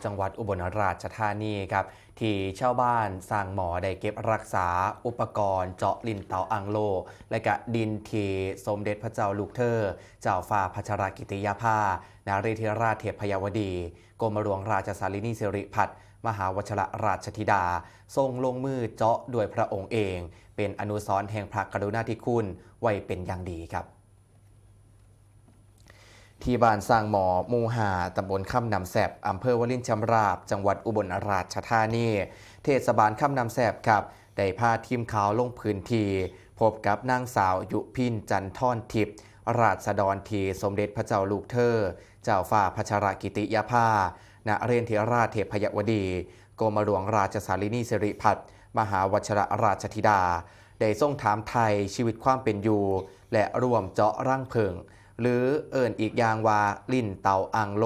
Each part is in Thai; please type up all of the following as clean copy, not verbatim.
จังหวัดอุบลราชธานีครับที่ชาวบ้านสร้างหมอได้เก็บรักษาอุปกรณ์เจาะลิ้นเตาอังโลและก็ดินทีสมเด็จพระเจ้าลูกเธอเจ้าฟ้าพัชรกิติยาภานารีธิราชเทพยวดีกรมหลวงราชสารินีสิริพัฒน์มหาวชิรราชธิดาทรงลงมือเจาะด้วยพระองค์เองเป็นอนุสรณ์แห่งพระกรุณาธิคุณไว้เป็นอย่างดีครับที่บ้านสร้างหมอหมู่ห้าตำบลค่ำนำแสบอำเภอวลินชำราบจังหวัดอุบลราชธานีเทศบาลค่ำนำแสบครับได้พาทีมข่าวลงพื้นที่พบกับนางสาวยุพินจันทร์ทิพย์ราษฎรทีสมเด็จพระเจ้าลูกเธอเจ้าฟ้าพัชรกิติยาภาณเรนธิราชเทพยวดีกรมหลวงราชสารินีสิริพัฒน์มหาวชิรราชธิดาได้ทรงถามไทยชีวิตความเป็นอยู่และร่วมเจาะร่างเพิงหรือเอิ่นอีกอย่างว่าลิ้นเตาอังโล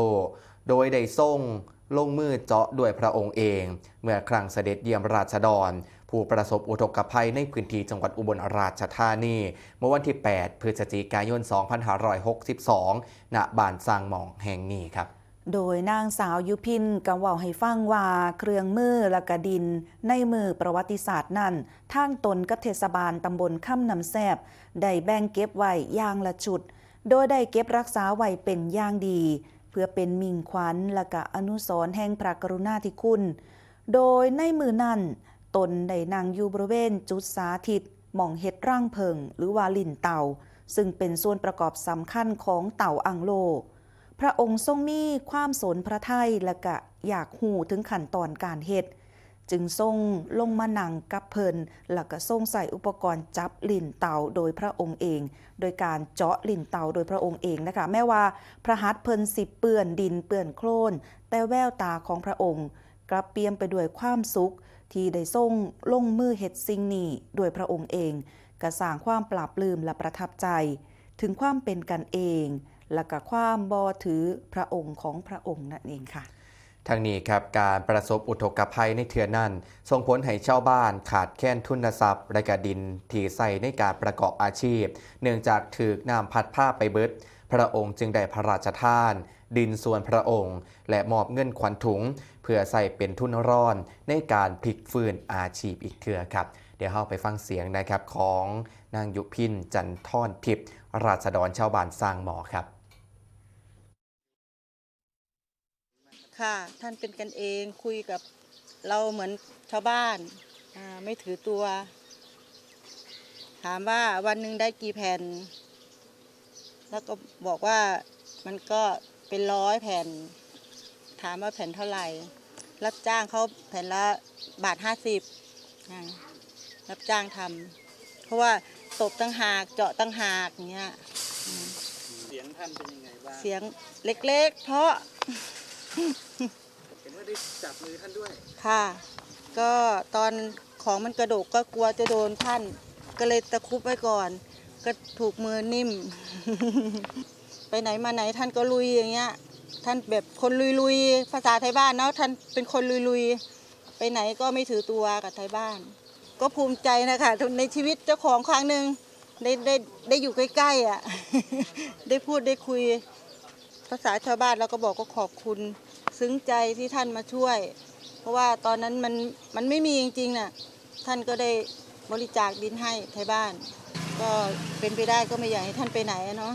โดยได้ทรงลงมือเจาะด้วยพระองค์เองเมื่อครั้งเสด็จเยี่ยมราษฎรผู้ประสบอุทกภัยในพื้นที่จังหวัดอุบลราชธานีเมื่อวันที่ 8 พฤศจิกายน 2562 ณ บ้านสร้างหมองแห่งนี้ครับโดยนางสาวยุพินกำเว้าให้ฟังว่าเครื่องมือและกระดินในมือประวัติศาสตร์นั้นทางตนกับเทศบาลตำบลค่ำนำแซบได้แบ่งเก็บไว้อย่างละชุดโดยได้เก็บรักษาไว้เป็นอย่างดีเพื่อเป็นมิ่งขวัญและก็อนุสรณ์แห่งพระกรุณาธิคุณโดยในมือนั้นตนได้นั่งอยู่บริเวณจุดสาธิตหม่องเฮ็ดร่างเพิงหรือว่าลิ้นเต่าซึ่งเป็นส่วนประกอบสำคัญของเต่าอังโลพระองค์ทรงมีความสนพระทัยและก็อยากหูถึงขั้นตอนการเฮ็ดจึงทรงลงมานั่งกับเพิ่นแล้วก็ทรงใส่อุปกรณ์จับลิ้นเต่าโดยพระองค์เองโดยการเจาะลิ้นเต่าโดยพระองค์เองนะคะแม้ว่าพระหัตถ์เพิ่นสิเปื้อนดินเปื้อนโคลนแต่แววตาของพระองค์กลับเปี่ยมไปด้วยความสุขที่ได้ทรงลงมือเฮ็ดสิ่งนี้ด้วยพระองค์เองก็สร้างความปลาบปลื้มและประทับใจถึงความเป็นกันเองและก็ความบ่ถือพระองค์ของพระองค์นั่นเองค่ะทั้งนี้ครับการประสบอุทกภัยในเทือนนั้นส่งผลให้ชาวบ้านขาดแคลนทุนทรัพย์และก็ดินที่ใส่ในการประกอบอาชีพเนื่องจากถูกน้ำพัดพาไปเบิดพระองค์จึงได้พระราชทานดินส่วนพระองค์และมอบเงินขวัญถุงเพื่อใส่เป็นทุนร้อนในการพลิกฟื้นอาชีพอีกเทื่อครับเดี๋ยวเราไปฟังเสียงนะครับของนางยุพินจันทร์ทิพย์ราษฎรชาวบ้านสร้างหมอครับค่ะท่านเป็นกันเองคุยกับเราเหมือนชาวบ้านไม่ถือตัวถามว่าวันหนึ่งได้กี่แผ่นแล้วก็บอกว่ามันก็เป็น100 แผ่นถามว่าแผ่นเท่าไหร่รับจ้างเขาแผ่นละ1.50 บาทรับจ้างทำเพราะว่าตบตั้งหากเจาะตั้งหากอย่างเงี้ยเสียงท่านเป็นยังไงบ้างเสียงเล็กๆเพราะเห็นว่าได้จับมือท่านด้วยค่ะก็ตอนของมันกระดกก็กลัวจะโดนท่านก็เลยตะคุบไว้ก่อนก็ถูกมือนิ่ม ไปไหนมาไหนท่านก็ลุยอย่างเงี้ยท่านแบบคนลุยๆภาษาไทยบ้านเนาะท่านเป็นคนลุยๆไปไหนก็ไม่ถือตัวกับไทยบ้านก็ภูมิใจนะคะในชีวิตเจ้าของครั้งหนึ่งได้อยู่ใกล้ๆอ่ะ ได้พูดได้คุยภาษาชาวบ้านแล้วก็บอกก็ขอบคุณซึ้งใจที่ท่านมาช่วยเพราะว่าตอนนั้นมันไม่มีจริงๆน่ะท่านก็ได้บริจาคดินให้ไทยบ้านก็เป็นไปได้ก็ไม่อยากให้ท่านไปไหนเนาะ